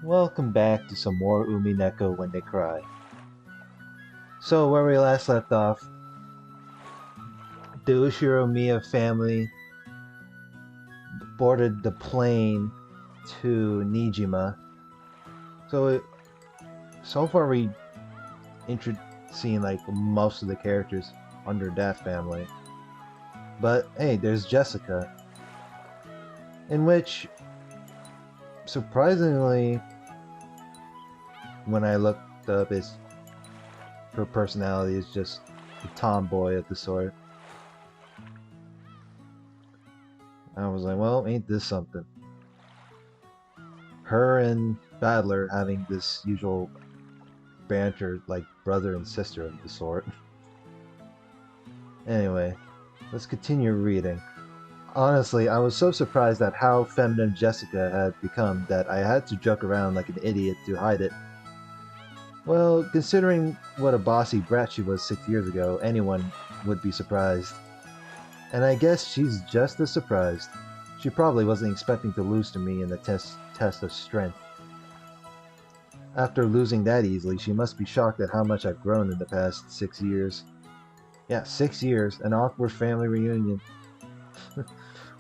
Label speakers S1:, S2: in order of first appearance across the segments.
S1: Welcome back to some more Umineko when they cry. So where we last left off, the Ushiro Miya family boarded the plane to Nijima. So far we seen like most of the characters under that family. But hey, there's Jessica, in which surprisingly, when I looked up, her personality is just a tomboy of the sort. I was like, well, ain't this something? Her and Battler having this usual banter like brother and sister of the sort. Anyway, let's continue reading. Honestly, I was so surprised at how feminine Jessica had become that I had to joke around like an idiot to hide it. Well, considering what a bossy brat she was 6 years ago, anyone would be surprised. And I guess she's just as surprised. She probably wasn't expecting to lose to me in the test of strength. After losing that easily, she must be shocked at how much I've grown in the past 6 years. Yeah, 6 years, an awkward family reunion.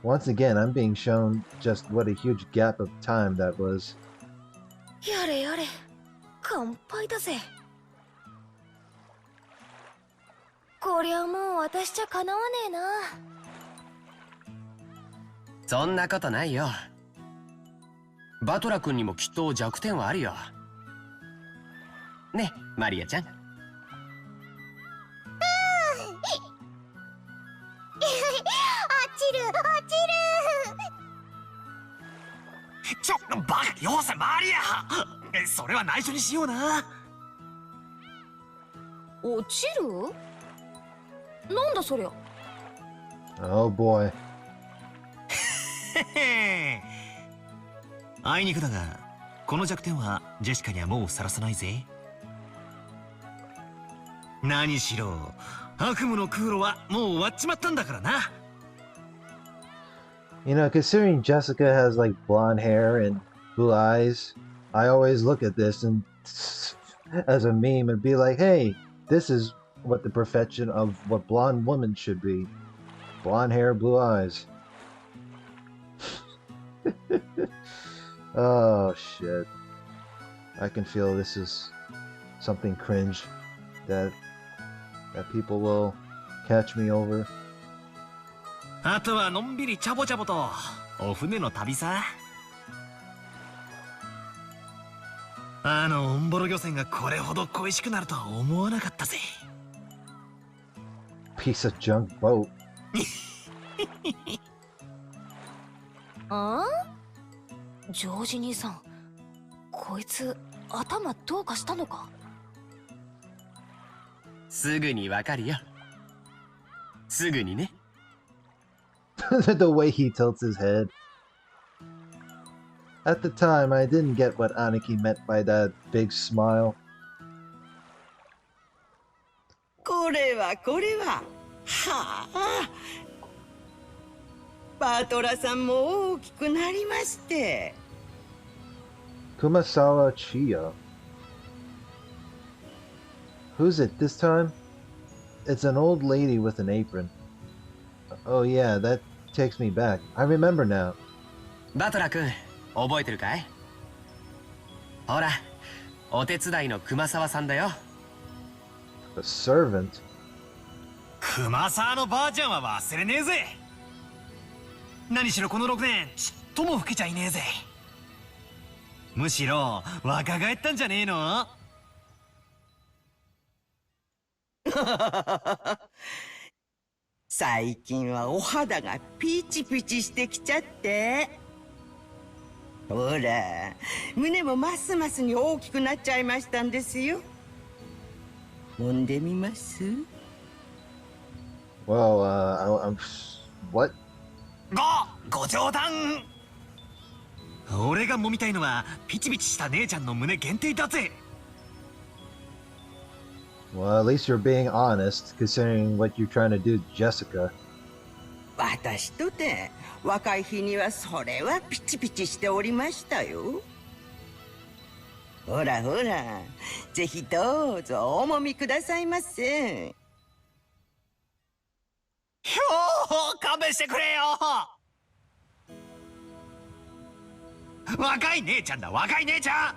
S1: Once again, I'm being shown just what a huge gap of time that was.
S2: やれやれ、乾杯だぜ。こりゃもう私じゃかなわねえな。
S3: そんなことないよ。バトラ君にもきっと弱点はあるよ。ね、マリアちゃん。
S4: バカよせマリア。それは内緒にしような。
S2: 落ちる？なんだそりゃ。
S1: Oh boy.
S4: あいにくだが、この弱点はジェシカにはもうさらさないぜ。何しろ、悪夢の空路はもう終わっちまったんだからな。
S1: You know, considering Jessica has like blonde hair and blue eyes, I always look at this and as a meme and be like, hey, this is what the perfection of what blonde woman should be. Blonde hair, blue eyes. Oh shit. I can feel this is something cringe that people will catch me over.
S4: あとはのんびりチャボチャボとお船の旅さ。あのオンボロ漁船がこれほど恋しくなるとは思わなかったぜ。
S1: Piece of junk boat.
S2: あ？ジョージ兄さん、こいつ頭どうかしたのか？
S3: すぐにわかるよ。すぐにね。
S1: The way he tilts his head. At the time, I didn't get what Aniki meant by that big smile.
S5: これははあ、バトラさんも大きくなりまして。
S1: Kumasawa Chiya. Who's it this time? It's an old lady with an apron. Oh yeah, that takes me back. I remember now.
S3: バトラ君、覚えてるかい？ほら、お手伝いの熊沢さんだよ。
S1: A servant?
S4: 熊沢のばあちゃんは忘れねえぜ。何しろこの6年ちっとも老けちゃいねえぜ。むしろ若返ったんじゃねえの？
S5: 最近はお肌がピチピチしてきちゃって。ほら、胸もますますに大きくなっちゃいましたんですよ。揉んでみます？
S1: Well, I'm... What?
S4: ご冗談。俺が揉みたいのはピチピチした姉ちゃんの胸限定だぜ。
S1: Well, at least you're being honest, considering what you're trying to do to Jessica.
S5: 私とて若い日にはそれはピチピチしておりましたよ。ほらほら、ぜひどうぞおもみくださいませ。
S4: ひょー勘弁してくれよ。若い姉ちゃんだ、若い姉ちゃん。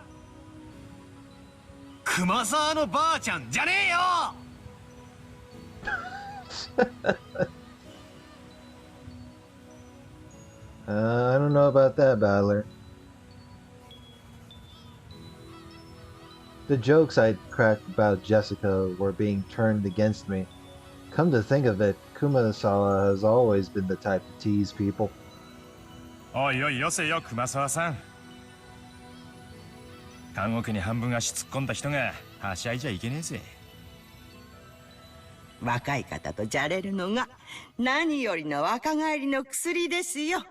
S4: 熊沢のばあちゃんじゃねえよ。
S1: I don't know about that, Battler. The jokes I'd cracked about Jessica were being turned against me. Come to think of it, Kumasawa has always been the type to tease people.
S6: おいおいよせよ熊沢さん。監獄に半分足突っ込んだ人がはしゃいじゃいけねえぜ。
S5: 若い方とじゃれるのが何よりの若返りの薬ですよ。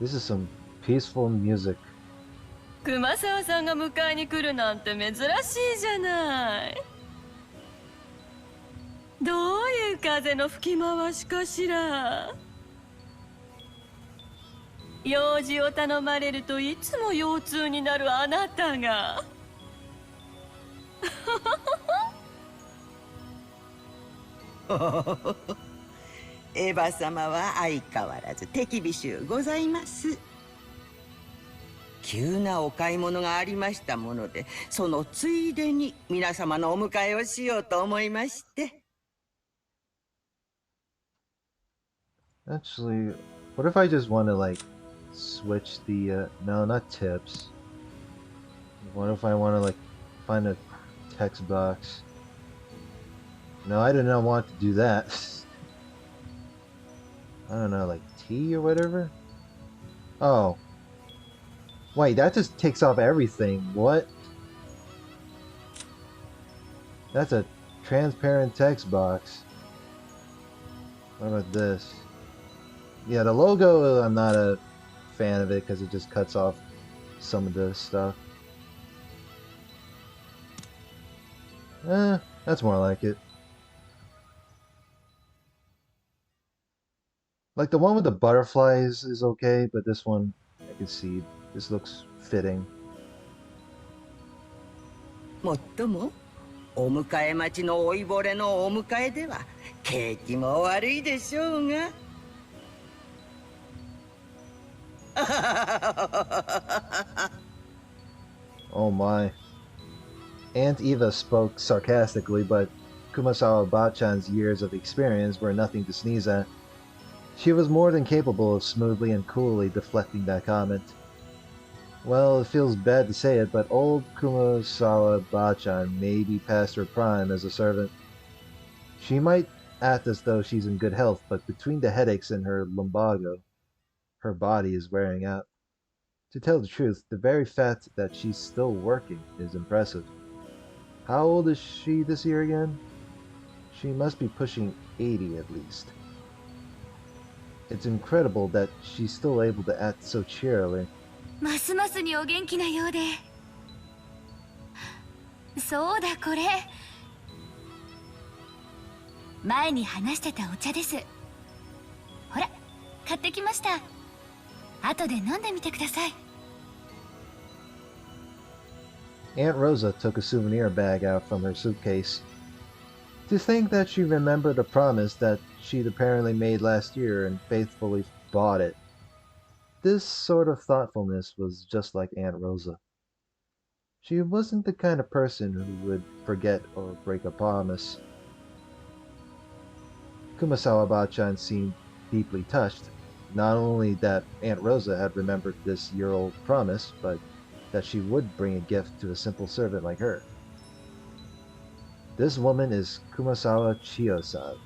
S1: This is some peaceful music.
S7: 熊沢さんが迎えに来るなんて珍しいじゃない。どういう風の吹き回しかしら。用事を頼まれるといつも腰痛になるあなたが。
S5: エヴァ様は相変わらず手厳しゅうございます。急なお買い物がありましたもので、そのついでに皆様のお迎えをしようと思いまして。
S1: Actually, what if I just want to like switch the no, not tips. What if I want to like find a text box? No, I did not want to do that. I don't know, like tea or whatever? Oh. Wait, that just takes off everything. What? That's a transparent text box. What about this? Yeah, the logo, I'm not a fan of it because it just cuts off some of the stuff. That's more like it. Like the one with the butterflies is okay, but this one, I can see, this looks fitting.
S5: もっともお迎え待ちの老いぼれのお迎えでは景気も悪いでしょうが。
S1: Oh my. Aunt Eva spoke sarcastically, but Kumasawa Bachan's years of experience were nothing to sneeze at. She was more than capable of smoothly and coolly deflecting that comment. Well, it feels bad to say it, but old Kumasawa Bachan may be past her prime as a servant. She might act as though she's in good health, but between the headaches and her lumbago, her body is wearing out. To tell the truth, the very fact that she's still working is impressive. How old is she this year again? She must be pushing 80 at least. It's incredible that she's still able to act so cheerily.
S2: ますますにお元気なようで。そうだこれ。前に話してたお茶です。ほら、買ってきました。後で飲んでみてください。
S1: Aunt Rosa took a souvenir bag out from her suitcase. To think that she remembered a promise that she'd apparently made last year and faithfully bought it. This sort of thoughtfulness was just like Aunt Rosa. She wasn't the kind of person who would forget or break a promise. Kumasawa Bachan seemed deeply touched, not only that Aunt Rosa had remembered this year-old promise, but that she would bring a gift to a simple servant like her. This woman is Kumasawa Chiyo-san.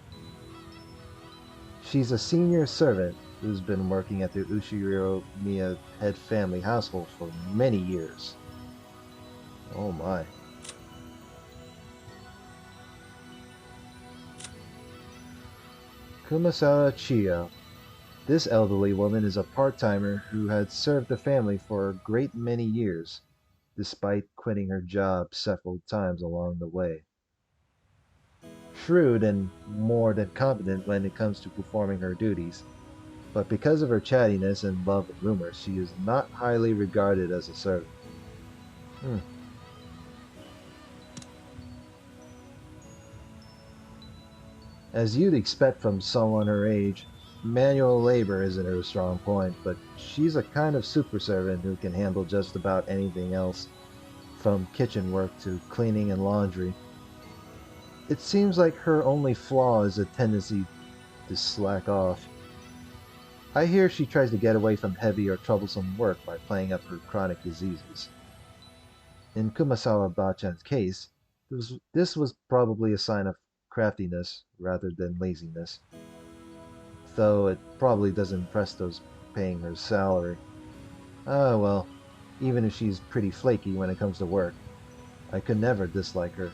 S1: She's a senior servant who's been working at the Ushiro Miya head family household for many years. Oh my. Kumasawa Chiyo. This elderly woman is a part-timer who had served the family for a great many years, despite quitting her job several times along the way. Shrewd and more than competent when it comes to performing her duties, but because of her chattiness and love of rumor, she is not highly regarded as a servant. Hmm. As you'd expect from someone her age, manual labor isn't her strong point, but she's a kind of super servant who can handle just about anything else, from kitchen work to cleaning and laundry. It seems like her only flaw is a tendency to slack off. I hear she tries to get away from heavy or troublesome work by playing up her chronic diseases. In Kumasawa Bachan's case, this was probably a sign of craftiness rather than laziness, though it probably doesn't impress those paying her salary. Ah well, even if she's pretty flaky when it comes to work, I could never dislike her.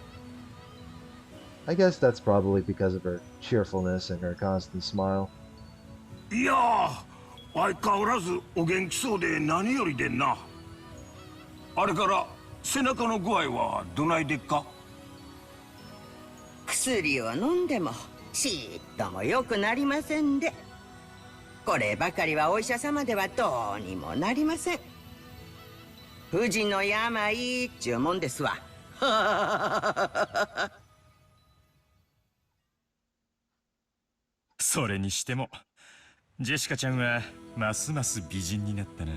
S1: I guess that's probably because of her cheerfulness and her constant smile.
S8: いやー、相変わらずお元気そうで何よりでんな。あれから背中の具合はどないでっか？
S5: 薬を飲んでもちっとも良くなりませんで、こればかりはお医者様ではどうにもなりません。不治の病っちゅうもんですわ。
S6: それにしてもジェシカちゃんはますます美人になったな。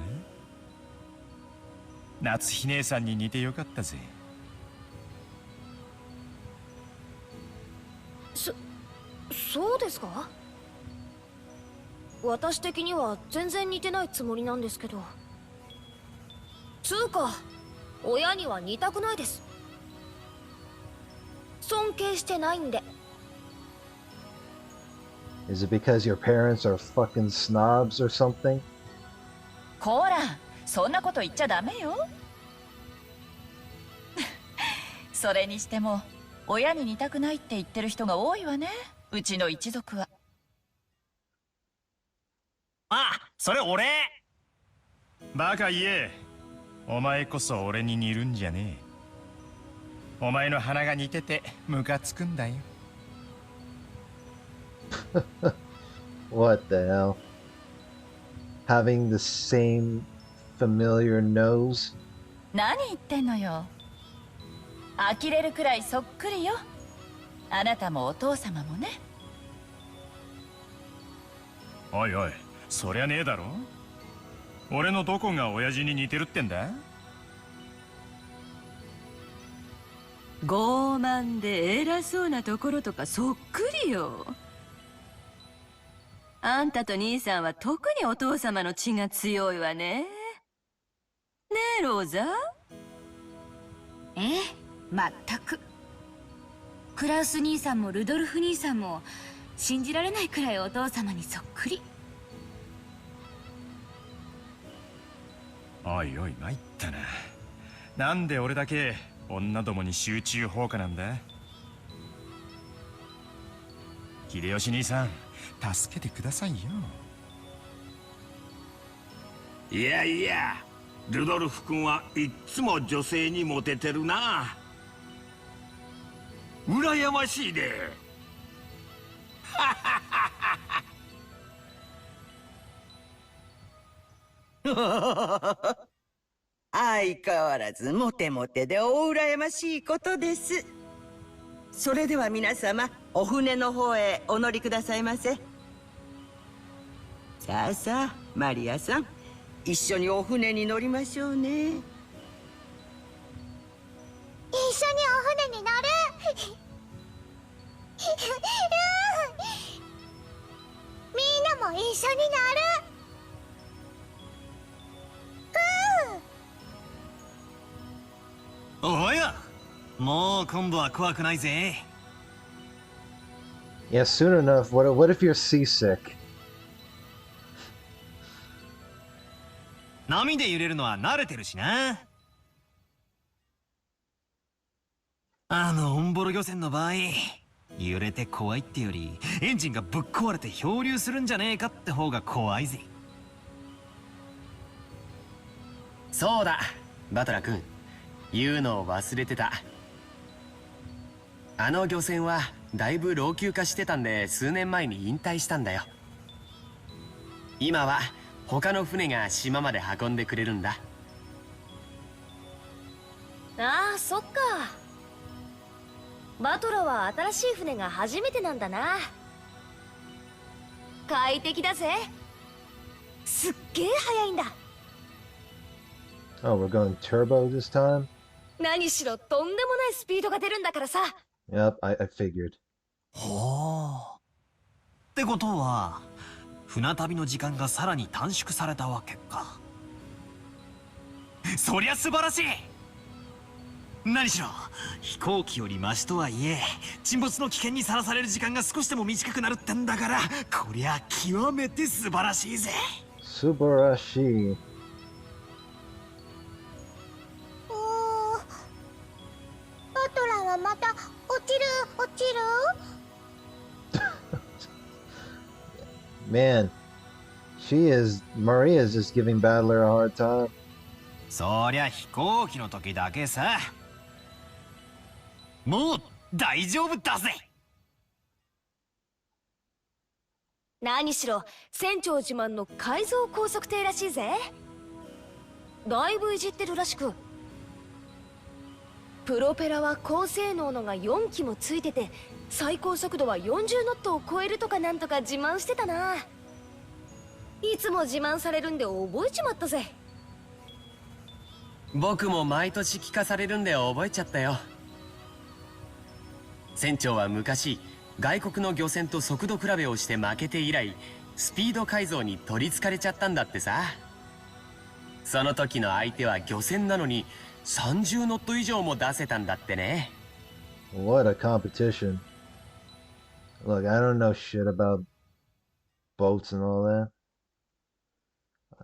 S6: 夏日姉さんに似てよかったぜ。
S9: そうですか？私的には全然似てないつもりなんですけど。つうか親には似たくないです。尊敬してないんで。
S1: Is it because your parents are fucking snobs or something?
S7: こら、そんなこと言っちゃダメよ。それにしても親に似たくないって言ってる人が多いわね、うちの一族は。
S4: あ、それ俺。
S6: バカ言え。お前こそ俺に似るんじゃねえ。お前の鼻が似ててムカつくんだよ。
S1: What the hell? Having the same familiar nose?
S7: 何言ってんのよ。呆れるくらいそっくりよ。あなたもお父様もね。
S6: おいおい、そりゃねえだろ。俺のどこが親父に似てるってんだ？
S7: 傲慢で偉そうなところとかそっくりよ。あんたと兄さんは特にお父様の血が強いわね。ねえローザ。
S2: ええ、まったく。クラウス兄さんもルドルフ兄さんも信じられないくらいお父様にそっくり。
S6: おいおい参ったな。なんで俺だけ女どもに集中放火なんだ？秀吉兄さん、助けてくださいよ。
S8: いやいや、ルドルフ君はいっつも女性にモテてるな。羨ましいで。
S5: 相変わらずモテモテでお羨ましいことです。それでは皆様、お船の方へお乗りくださいませ。さあさあ、マリアさん、一緒にお船に乗りましょうね。一緒に
S9: お船に乗る。みんなも一緒に乗る。
S4: おや、もう今度は怖くないぜ。
S1: Yeah, soon enough. What if you're seasick?
S4: 波で揺れるのは慣れてるしな。オンボロ漁船の場合、揺れて怖いってよりエンジンがぶっ壊れて漂流するんじゃねえかって方が怖いぜ。
S3: そうだ、バトラ君、言うのを忘れてた。あの漁船はだいぶ老朽化してたんで数年前に引退したんだよ。今は他の船が島まで運んでくれるんだ。
S9: ああ、そっか。バトラは新しい船が初めてなんだな。快適だぜ。すっげえ速いんだ。
S1: Oh, we're going turbo this time?
S9: 何しろとんでもないスピードが出るんだからさ。
S1: Yep, I figured.
S4: ほう。ってことは船旅の時間がさらに短縮されたわけか。そりゃ素晴らしい。何しろ飛行機よりマシとはいえ沈没の危険にさらされる時間が少しでも短くなるってんだから、こりゃ極めて素晴らしいぜ。
S1: Subarashi.
S9: バトラはまた落ちる。
S1: Man, Maria's just giving Battler a hard time.
S4: そりゃ飛行機の時だけさ。もう大丈夫だぜ。
S9: 何しろ船長自慢の改造高速艇らしいぜ。だいぶいじってるらしく、プロペラは高性能のが4機もついてて、最高速度は40ノットを超えるとかなんとか自慢してたな。いつも自慢されるんで覚えちまったぜ。
S3: 僕も毎年聞かされるんで覚えちゃったよ。船長は昔外国の漁船と速度比べをして負けて以来、スピード改造に取りつかれちゃったんだってさ。その時の相手は漁船なのに30ノット以上も出せたんだってね。
S1: What a competition. Look, I don't know shit about boats and all that.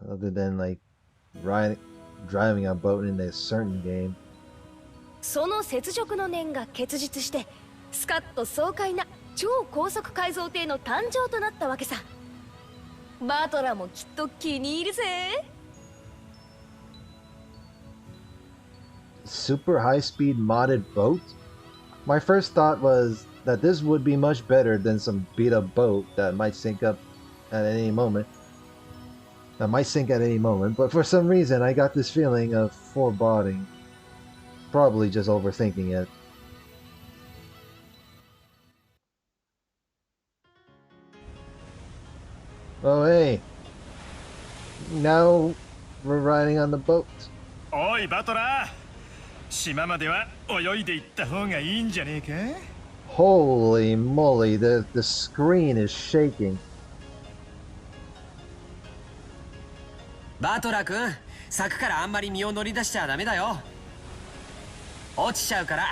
S1: Other than like driving a boat in a certain game.
S9: その雪辱の念が結実して、スカッと爽快な超高速改造艇の誕生となったわけさ。バトラもきっと気に入るぜ。
S1: Super high-speed modded boat? My first thought was that this would be much better than some beat-up boat that might sink at any moment. But for some reason I got this feeling of foreboding. Probably just overthinking it. Oh hey. Now we're riding on the boat.
S6: おいバトラー、島までは泳いで行った方がいいんじゃねえか。
S1: Holy moly, the screen is shaking.
S3: バトラ君、柵からあんまり身を乗り出しちゃダメだよ。落ちちゃうから。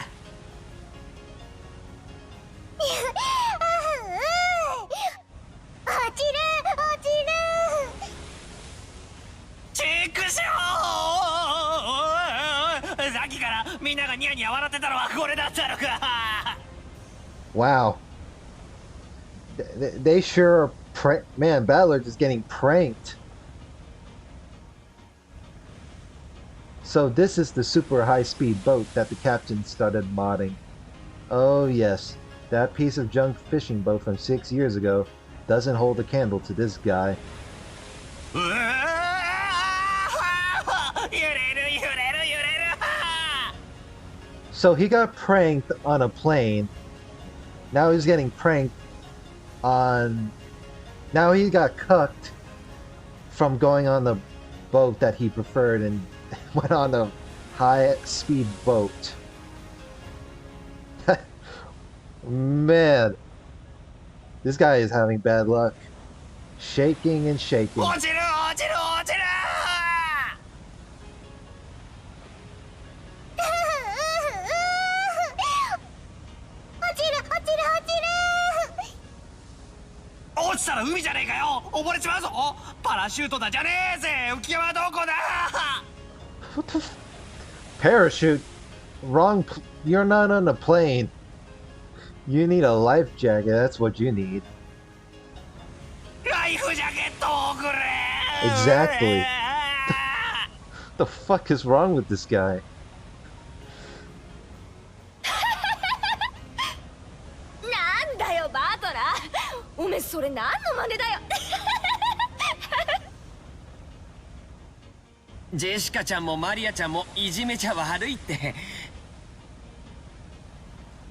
S9: 落ちる。
S4: チェックしろー。さっきからみんながニヤニヤ笑ってたのはこれだったのか。
S1: Wow. They sure are man, Battler just getting pranked. So this is the super high-speed boat that the captain started modding. Oh yes, that piece of junk fishing boat from 6 years ago doesn't hold a candle to this guy. So he got pranked on a plane. Now he's getting pranked on... Now he got cucked from going on the boat that he preferred and went on a high-speed boat. Man, this guy is having bad luck. Shaking and shaking.
S4: 落ちる。落ちたら海じゃねえかよ。溺れちまうぞ。パラシュートだじゃねえぜ。浮き輪はどこだ。
S1: What the parachute? You're not on a plane. You need a life jacket. That's what you need.
S4: ライフジャケットをくれ。
S1: Exactly. The fuck is wrong with this guy?
S9: なんだよバトラー、おめえそれ何の真似だよ。
S3: ジェシカちゃんもマリアちゃんもいじめちゃ悪いって。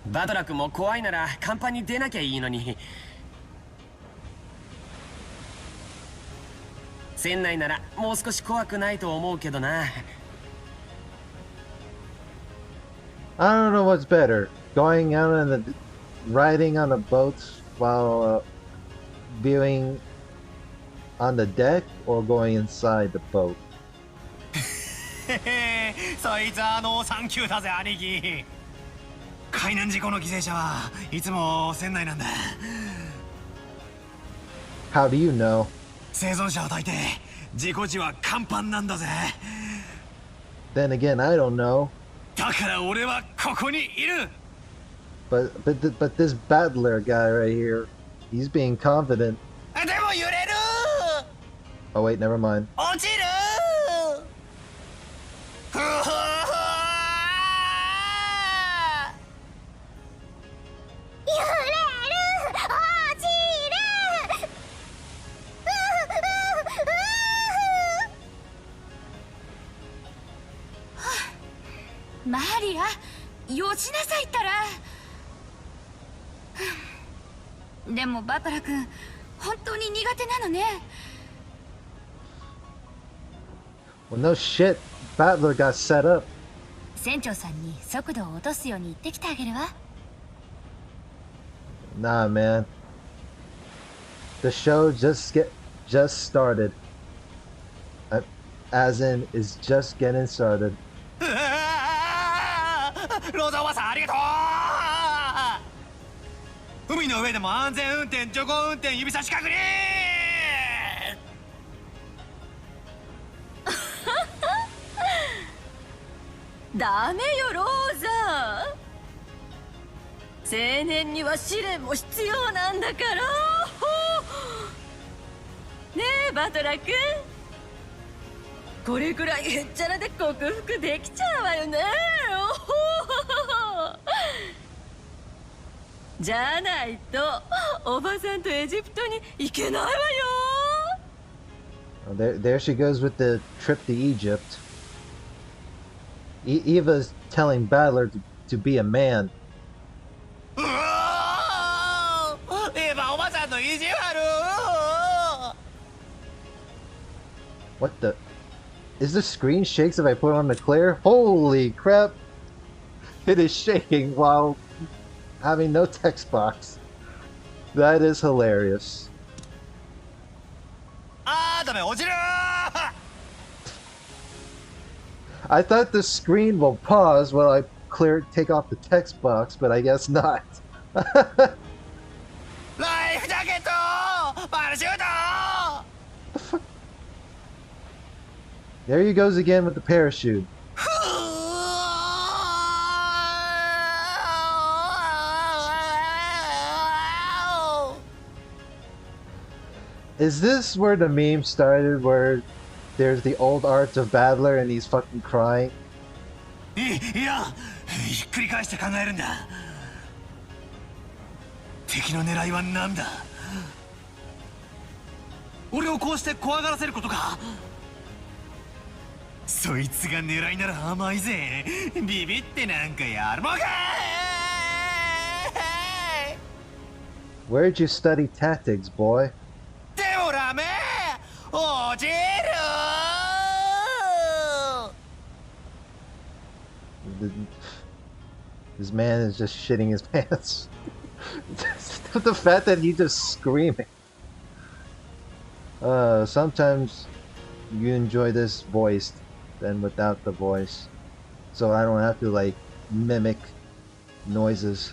S3: バトラ君も怖いなら甲板に出なきゃいいのに。船内ならもう少し怖くないと思うけどな。
S1: I don't know what's better, going out on the riding on the boats while viewing on the deck, or going inside the boat.
S4: そいつサンキューだぜ兄貴。海難事故の犠牲者はいつも船内なんだ。
S1: How do you know?
S4: 生存者は大抵事故時は甲板なんだぜ。
S1: Then again, I don't know.
S4: だから俺はここにいる。
S1: But this battler guy right here, he's being confident.
S4: でも揺れる。
S1: Oh wait, never mind.
S4: 落ちる。
S2: マリア、よしなさいったら。でもバトラ君、本当に苦手なのね。
S1: Well, no shit. Battler got set up.
S2: 船長さんに速度を落とすように言ってきてあげるわ。
S1: Nah, man. The show just started. As in, is just getting started.
S4: ローザおばさんありがとう。海の上でも安全運転、徐行運転、指差し確認。
S7: ダメよローザ。青年には試練も必要なんだから。ねえバトラ君、これくらいへっちゃらで克服できちゃうわよね。じゃないとおばさんとエジプトに行けないわよ。
S1: There she goes with the trip to Egypt. Eva's telling Battler to be a man.
S4: エヴァおばさんの意地悪。
S1: What the? Is the screen shakes if I put it on the clear? Holy crap! It is shaking while having no text box. That is hilarious.
S4: ダメ落ちる。
S1: I thought the screen will pause while I take off the text box, but I guess not.
S4: ライフジャケット、パラシュート。
S1: There he goes again with the parachute. Is this where the meme started, where there's the old arts of Battler and he's fucking crying?
S4: いや、ひっくり返して考えるんだ。敵の狙いは何だ。俺をこうして怖がらせることか。そいつが狙いなら甘いぜ。ビビってなんかやるもんか。
S1: Where'd you study tactics, boy?
S4: でもダメ。落ちる。
S1: This man is just shitting his pants. The fact that he's just screaming. Sometimes you enjoy this voiced than without the voice, so I don't have to like mimic noises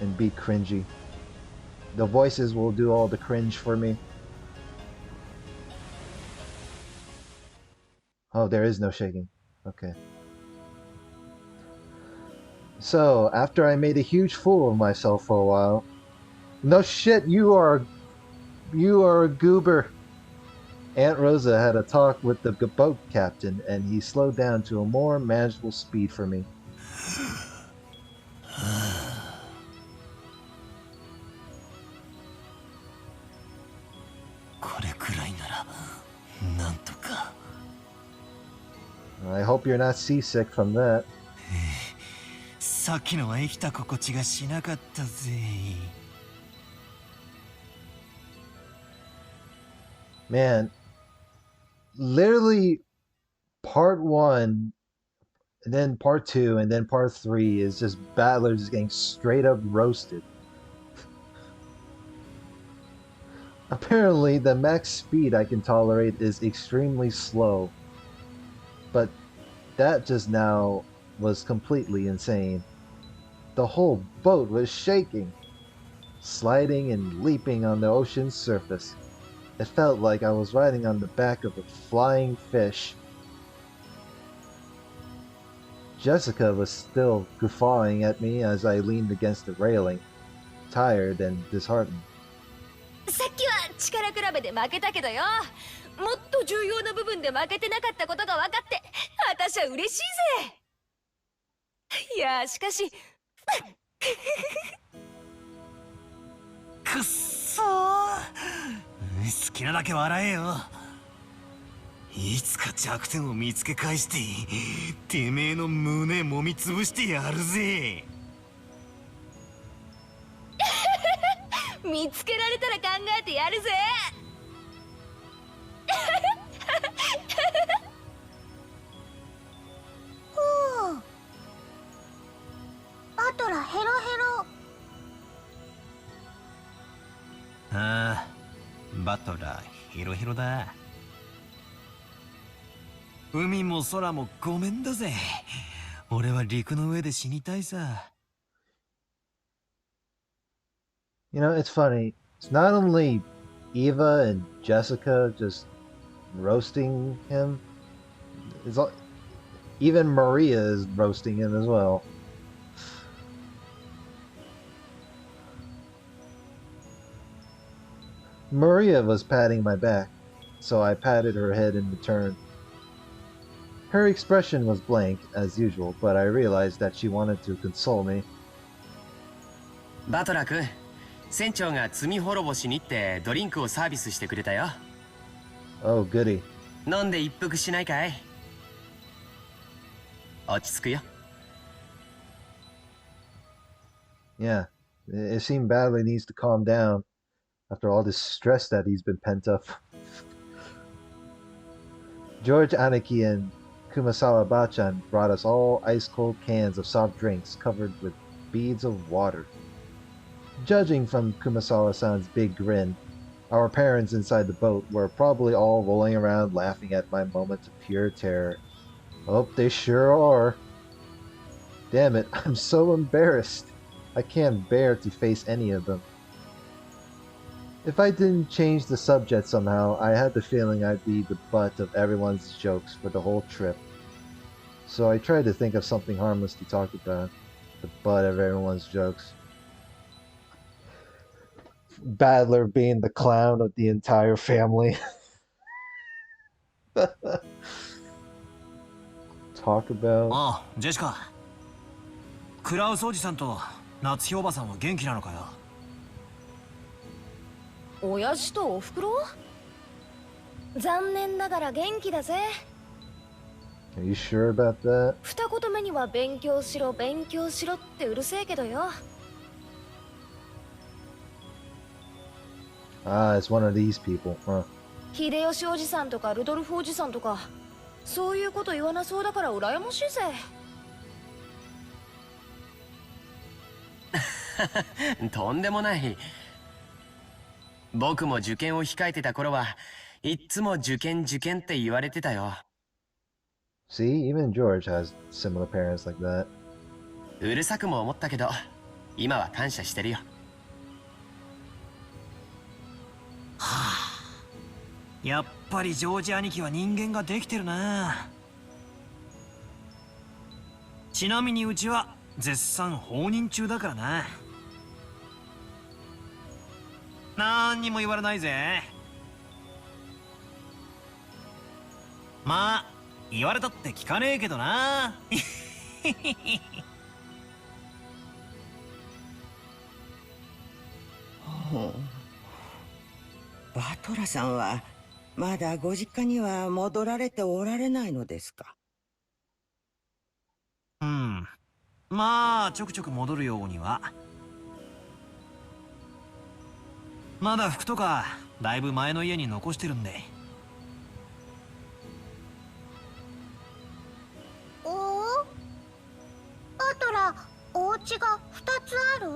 S1: and be cringy. The voices will do all the cringe for me. Oh, there is no shaking. Okay. So, after I made a huge fool of myself for a while... No shit, you are a goober! Aunt Rosa had a talk with the boat captain, and he slowed down to a more manageable speed for me.
S4: これくらいならなんとか。
S1: I hope you're not seasick from that.
S4: さっきのは生きた心地がしなかったぜ。
S1: Man, literally part one, and then part two, and then part three is just Battler just getting straight up roasted. Apparently, the max speed I can tolerate is extremely slow, but that just now was completely insane. The whole boat was shaking, sliding and leaping on the ocean's surface. It felt like I was riding on the back of a flying fish. Jessica was still guffawing at me as I leaned against the railing, tired and disheartened.
S9: さっきは力比べで負けたけどよ、もっと重要な部分で負けてなかったことが分かって私は嬉しいぜ。いやしかし
S4: くっそー、好きなだけ笑えよ。いつか弱点を見つけ返しててめえの胸揉みつぶしてやるぜ。
S9: 見つけられたら考えてやるぜ。
S10: ほう、バトラヘロヘロ。
S4: ああ、バトラヘロヘロだ。海も空もごめんだぜ。俺は陸の上で死にたいさ。
S1: You know, it's funny. It's not only Eva and Jessica just roasting him. Even Maria is roasting him as well. Maria was patting my back, so I patted her head in return. Her expression was blank, as usual, but I realized that she wanted to console me.
S3: バトラ君、船長が罪滅ぼしにってドリンクをサービスしてくれたよ。
S1: Oh, goody.
S3: 飲んで一服しないかい？落ち着くよ。
S1: Yeah, it seemed badly needs to calm down after all this stress that he's been pent up. George Aniki and Kumasawa Bachan brought us all ice-cold cans of soft drinks covered with beads of water. Judging from Kumasawa-san's big grin, our parents inside the boat were probably all rolling around laughing at my moment of pure terror. Oh, they sure are. Damn it, I'm so embarrassed. I can't bear to face any of them. If I didn't change the subject somehow, I had the feeling I'd be the butt of everyone's jokes for the whole trip. So I tried to think of something harmless to talk about. The butt of everyone's jokes. Battler being the clown of the entire family. Talk about...
S4: ああ、ジェシカ。クラウスおじさんと夏日おばさんは元気なのかよ。
S9: 親父とおふくろ？残念ながら元気だぜ。
S1: Are you sure about that?
S9: 二言目には勉強しろ勉強しろってうるせえけどよ。
S1: Ah, it's one of these people, huh?
S9: 秀吉おじさんとかルドルフおじさんとかそういうこと言わなそうだから羨ましいぜ。
S3: とんでもない。僕も受験を控えてた頃はいっつも受験受験って言われてたよ。
S1: See, even George has similar parents like that.
S3: うるさくも思ったけど、今は感謝してるよ。
S4: はあ、やっぱりジョージ兄貴は人間ができてるな。ちなみにうちは絶賛放任中だからな。なんにも言われないぜ。まあ言われたって聞かねえけどな。
S5: ほう、バトラさんはまだご実家には戻られておられないのですか？
S4: うん。まあちょくちょく戻るようには。まだ服とかだいぶ前の家に残してるんで。
S10: おお、バトラ、お家が2つある？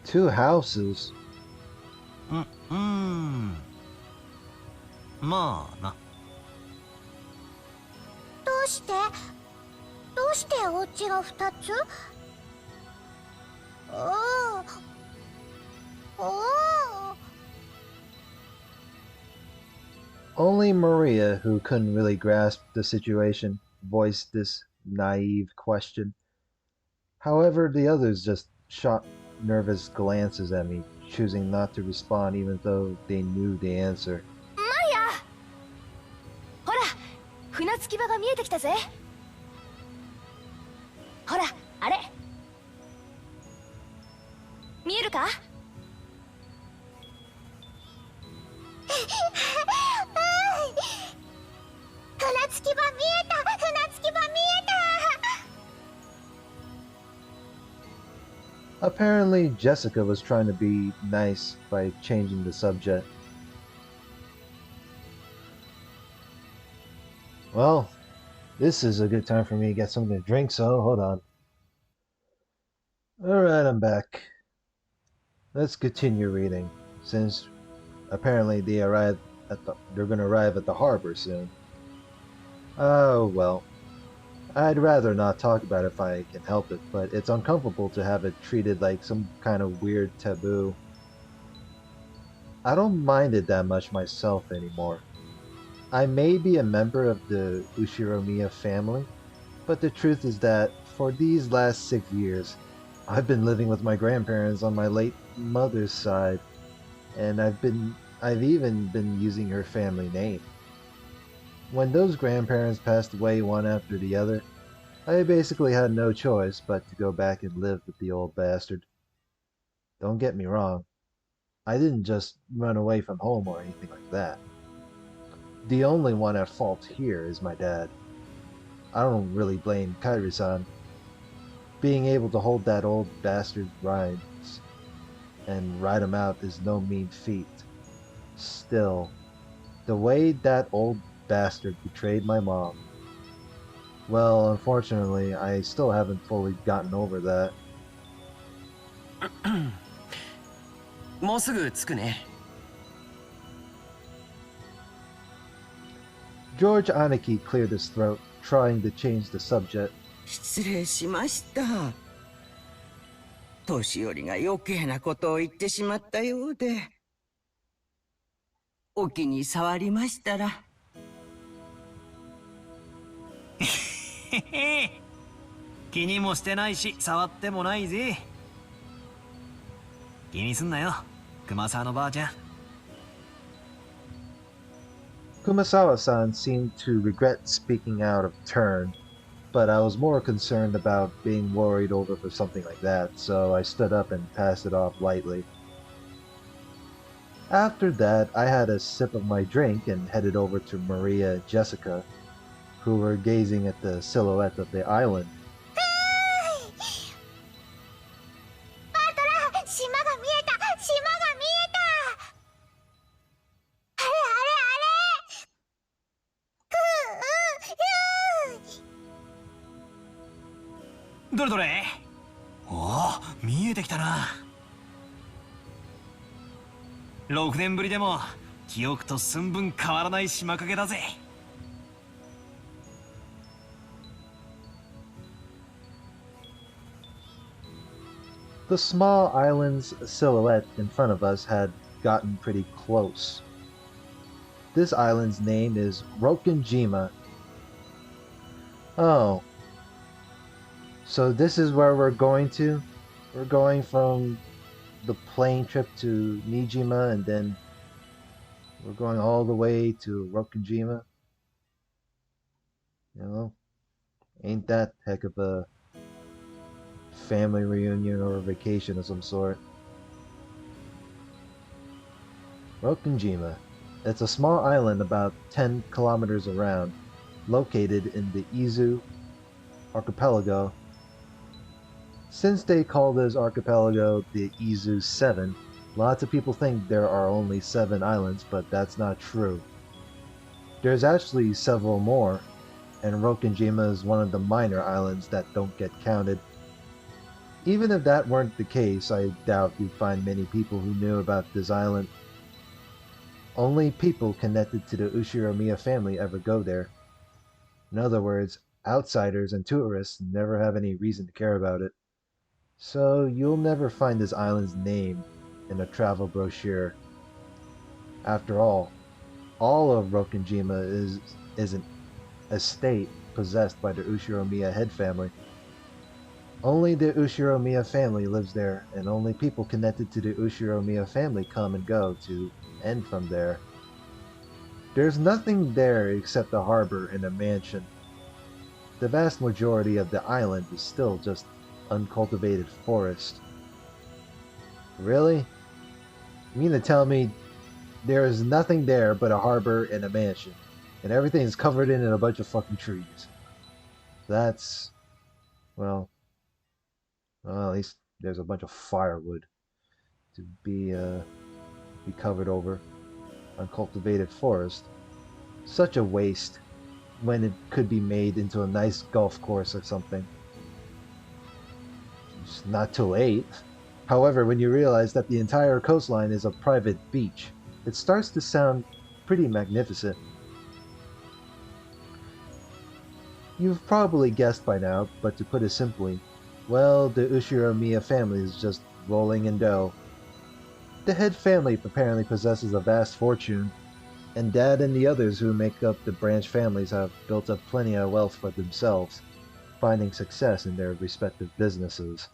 S1: Two houses.
S4: まあな。
S10: どうしてお家が2つ？おお。
S1: Only Maria, who couldn't really grasp the situation, voiced this naive question. However, the others just shot nervous glances at me, choosing not to respond even though they knew the answer.
S9: ほら、船着き場が見えてきたぜ。ほら、あれ見えるか？
S10: 船着き場見えた、船着き場見えた。
S1: Apparently, Jessica was trying to be nice by changing the subject. Well, this is a good time for me to get something to drink, so hold on. Alright, I'm back. Let's continue reading, since apparently they're gonna arrive at the harbor soon. Oh, well. I'd rather not talk about it if I can help it, but it's uncomfortable to have it treated like some kind of weird taboo. I don't mind it that much myself anymore. I may be a member of the Ushiromiya family, but the truth is that for these last 6 years, I've been living with my grandparents on my late mother's side, and I've even been using her family name. When those grandparents passed away one after the other, I basically had no choice but to go back and live with the old bastard. Don't get me wrong, I didn't just run away from home or anything like that. The only one at fault here is my dad. I don't really blame Kairi-san. Being able to hold that old bastard rides and ride him out is no mean feat. Still, the way that old bastard betrayed my mom, well, unfortunately, I still haven't fully gotten over that.
S3: もうすぐ着くね。
S1: George Aniki cleared his throat, trying to change the subject.
S5: 失礼しました。年寄りが余計なことを言ってしまったようで。お気に障りましたら。
S4: 気にもしてないし触ってもないぜ。気にすんなよ、熊沢のばあちゃん。
S1: Kumasawa-san seemed to regret speaking out of turn, but I was more concerned about being worried over for something like that, so I stood up and passed it off lightly. After that, I had a sip of my drink and headed over to Maria and Jessica, who were gazing at the silhouette of the island.
S10: バトラ、島が見えた、島が見えた。あれあれあれ。
S4: どれどれ。おお、見えてきたな。6年ぶりでも記憶と寸分変わらない島影だぜ。
S1: The small island's silhouette in front of us had gotten pretty close. This island's name is Rokkenjima. Oh. So this is where we're going to? We're going from the plane trip to Nijima and then we're going all the way to Rokkenjima? You know? Ain't that heck of a family reunion or a vacation of some sort. Rokkenjima. It's a small island about 10 kilometers around, located in the Izu archipelago. Since they call this archipelago the Izu 7, lots of people think there are only 7 islands, but that's not true. There's actually several more, and Rokkenjima is one of the minor islands that don't get counted. Even if that weren't the case, I doubt you'd find many people who knew about this island. Only people connected to the Ushiromiya family ever go there. In other words, outsiders and tourists never have any reason to care about it. So you'll never find this island's name in a travel brochure. After all of Rokkenjima is an estate possessed by the Ushiromiya head family. Only the Ushiromiya family lives there, and only people connected to the Ushiromiya family come and go to and from there. There's nothing there except a harbor and a mansion. The vast majority of the island is still just uncultivated forest. Really? You mean to tell me there is nothing there but a harbor and a mansion, and everything is covered in a bunch of fucking trees? That's... well, at least there's a bunch of firewood to be covered over. Uncultivated forest. Such a waste when it could be made into a nice golf course or something. It's not too late. However, when you realize that the entire coastline is a private beach, it starts to sound pretty magnificent. You've probably guessed by now, but to put it simply, well, the Ushiromiya family is just rolling in dough. The head family apparently possesses a vast fortune, and Dad and the others who make up the branch families have built up plenty of wealth for themselves, finding success in their respective businesses.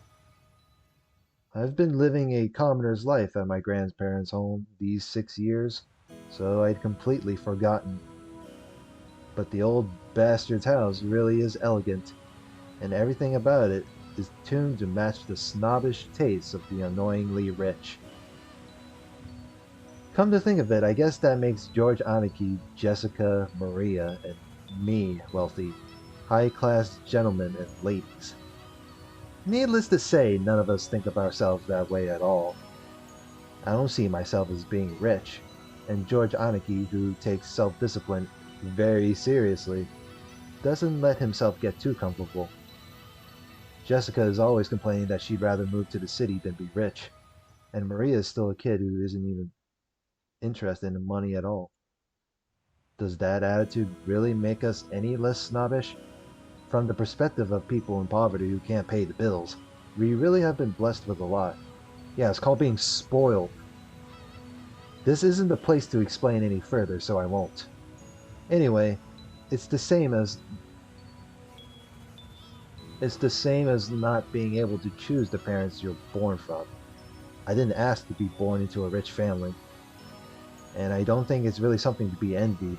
S1: I've been living a commoner's life at my grandparents' home these 6 years, so I'd completely forgotten. But the old bastard's house really is elegant, and everything about it is tuned to match the snobbish tastes of the annoyingly rich. Come to think of it, I guess that makes George Aniki, Jessica, Maria, and me wealthy, high-class gentlemen and ladies. Needless to say, none of us think of ourselves that way at all. I don't see myself as being rich, and George Aniki, who takes self-discipline very seriously, doesn't let himself get too comfortable. Jessica is always complaining that she'd rather move to the city than be rich, and Maria is still a kid who isn't even interested in money at all. Does that attitude really make us any less snobbish? From the perspective of people in poverty who can't pay the bills, we really have been blessed with a lot. Yeah, it's called being spoiled. This isn't the place to explain any further, so I won't. Anyway, it's the same as not being able to choose the parents you're born from. I didn't ask to be born into a rich family, and I don't think it's really something to be envied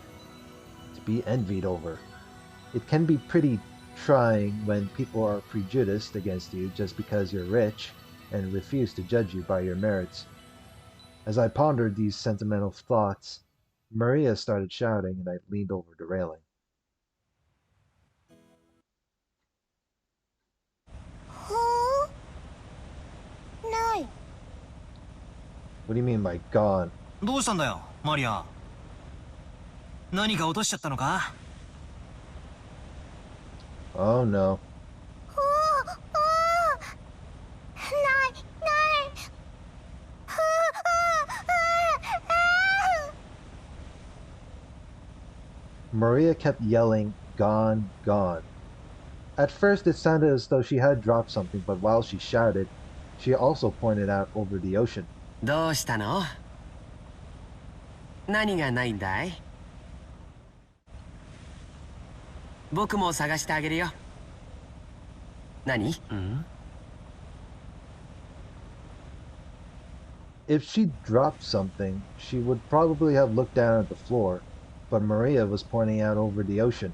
S1: over. It can be pretty trying when people are prejudiced against you just because you're rich and refuse to judge you by your merits. As I pondered these sentimental thoughts, Maria started shouting and I leaned over the railing.
S10: Huh? Nai.
S1: What do you mean by gone?
S4: どうしたんだよ、マリア。何か落としちゃったのか？
S1: Oh no. Maria kept yelling, "Gone, gone." At first it sounded as though she had dropped something, but while she shouted, she also pointed out over the ocean.
S3: どうしたの？何がないんだい？僕も探してあげるよ。何？
S1: If she dropped something, she would probably have looked down at the floor, but Maria was pointing out over the ocean.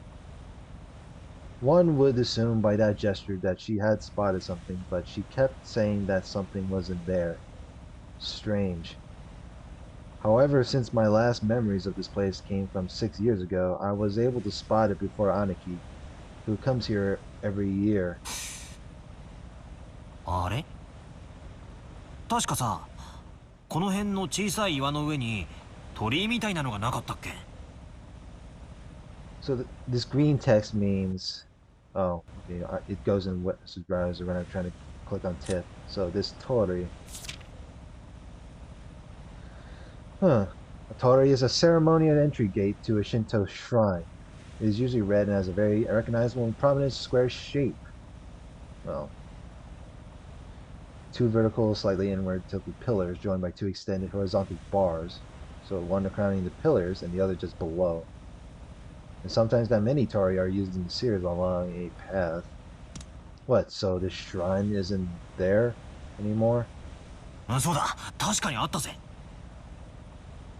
S1: One would assume by that gesture that she had spotted something, but she kept saying that something wasn't there. Strange. However, since my last memories of this place came from 6 years ago, I was able to spot it before Aniki. who comes here every year.
S4: あれ確かさ、この辺の小さい岩の上に鳥居みたいなのがなかったっけ？
S1: So this green text means, oh, okay, it goes in what browser when I'm trying to click on tip. So this Tori, huh? A Tori is a ceremonial entry gate to a Shinto shrine. It is usually red and has a very recognizable and prominent square shape. Well, two vertical, slightly inward tilted pillars joined by two extended horizontal bars. So one crowning the pillars and the other just below. And sometimes that many Tori are used in the series along a path. What, so this shrine isn't there anymore?
S4: そうだ、確かにあったぜ。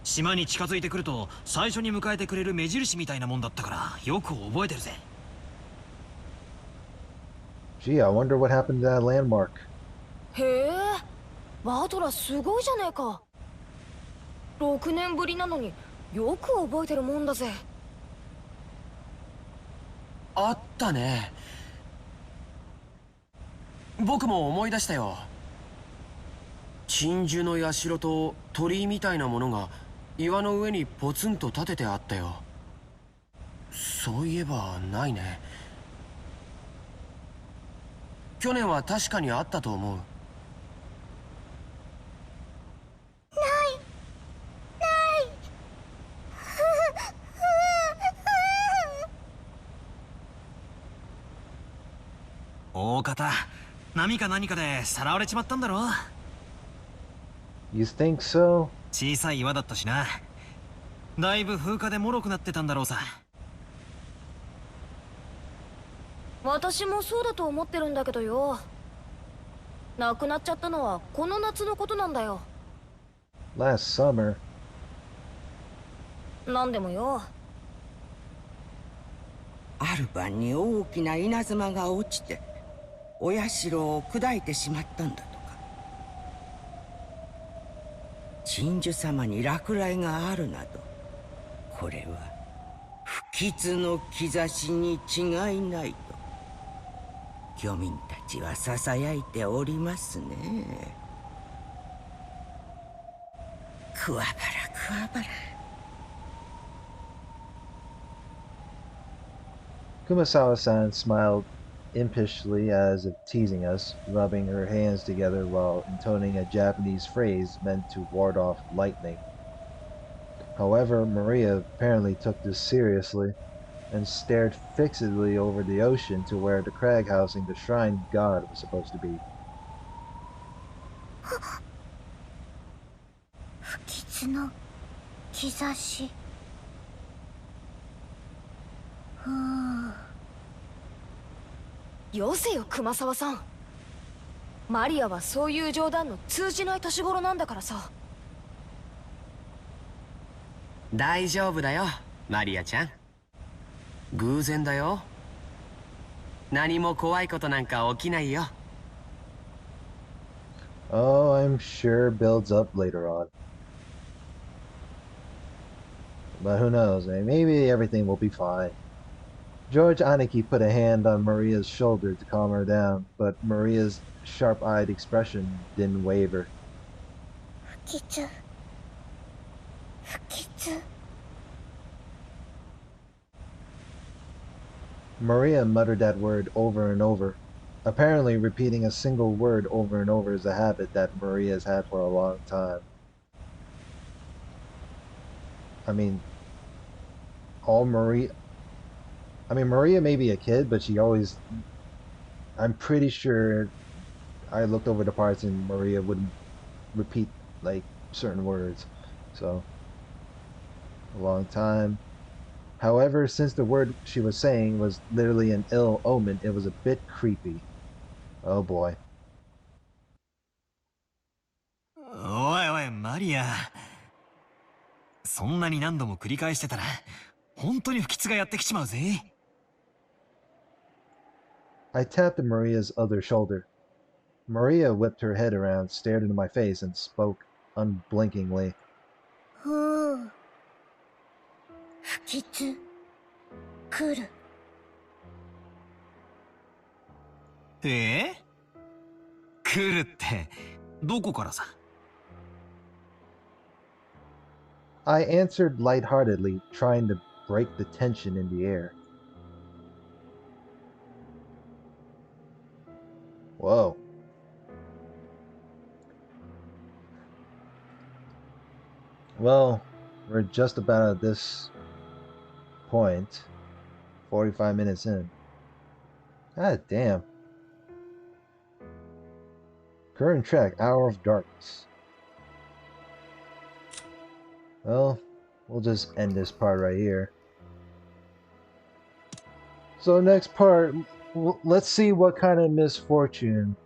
S4: 島に近づいてくると最初に迎えてくれる目印みたいなもんだったからよく覚えてるぜ。
S1: Gee, I wonder what happened to that landmark.
S9: へえ、バトラすごいじゃねえか。6年ぶりなのによく覚えてるもんだぜ。
S3: あったね。僕も思い出したよ。鎮守の社と鳥居みたいなものが岩の上にポツンと立ててあったよ。そういえばないね。去年は確かにあったと思う。
S4: 大方、波か何かでさらわれちまったんだろ。
S1: You think so?
S4: 小さい岩だったしな。だいぶ風化で脆くなってたんだろうさ。
S9: 私もそうだと思ってるんだけどよ。亡くなっちゃったのはこの夏のことなんだよ。
S1: Last summer.
S9: なんでもよ。
S5: ある晩に大きな稲妻が落ちてお社を砕いてしまったんだとか。鎮守様に落雷があるなど、これは不吉の兆しに違いないと漁民たちはささやいておりますね。くわばらくわばら。
S1: Kumasawa-san smiled impishly as if teasing us, rubbing her hands together while intoning a Japanese phrase meant to ward off lightning. However, Maria apparently took this seriously and stared fixedly over the ocean to where the crag housing the shrine god was supposed to be.
S10: 不吉の兆し。
S9: よせよ熊沢さん。マリアはそういう冗談の通じない年頃なんだからさ。
S3: 大丈夫だよ、マリアちゃん。偶然だよ。何も怖いことなんか起きないよ。
S1: Oh, I'm sure builds up later on. But who knows, eh? Maybe everything will be fine. George Aniki put a hand on Maria's shoulder to calm her down, but Maria's sharp-eyed expression didn't waver.
S10: 不吉。不吉。
S1: Maria muttered that word over and over. Apparently, repeating a single word over and over is a habit that Maria's had for a long time. I mean, Maria may be a kid, but she always... I'm pretty sure I looked over the parts and Maria would repeat, like, certain words. So, a long time. However, since the word she was saying was literally an ill omen, it was a bit creepy. Oh boy.
S4: おいおい、マリア。そんなに何度も繰り返してたら、本当に不吉がやってきちまうぜ。
S1: I tapped Maria's other shoulder. Maria whipped her head around, stared into my face, and spoke unblinkingly.
S10: 不吉。来る。
S4: え来るって、どこからさ。
S1: I answered lightheartedly, trying to break the tension in the air. Whoa. Well, we're just about at this point, 45 minutes in. God damn. Current track, Hour of Darkness. Well, we'll just end this part right here. So next part, let's see what kind of misfortune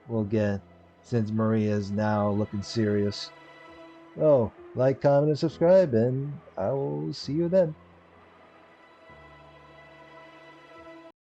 S1: we'll get, since Maria is now looking serious. Oh, like, comment, and subscribe, and I will see you then.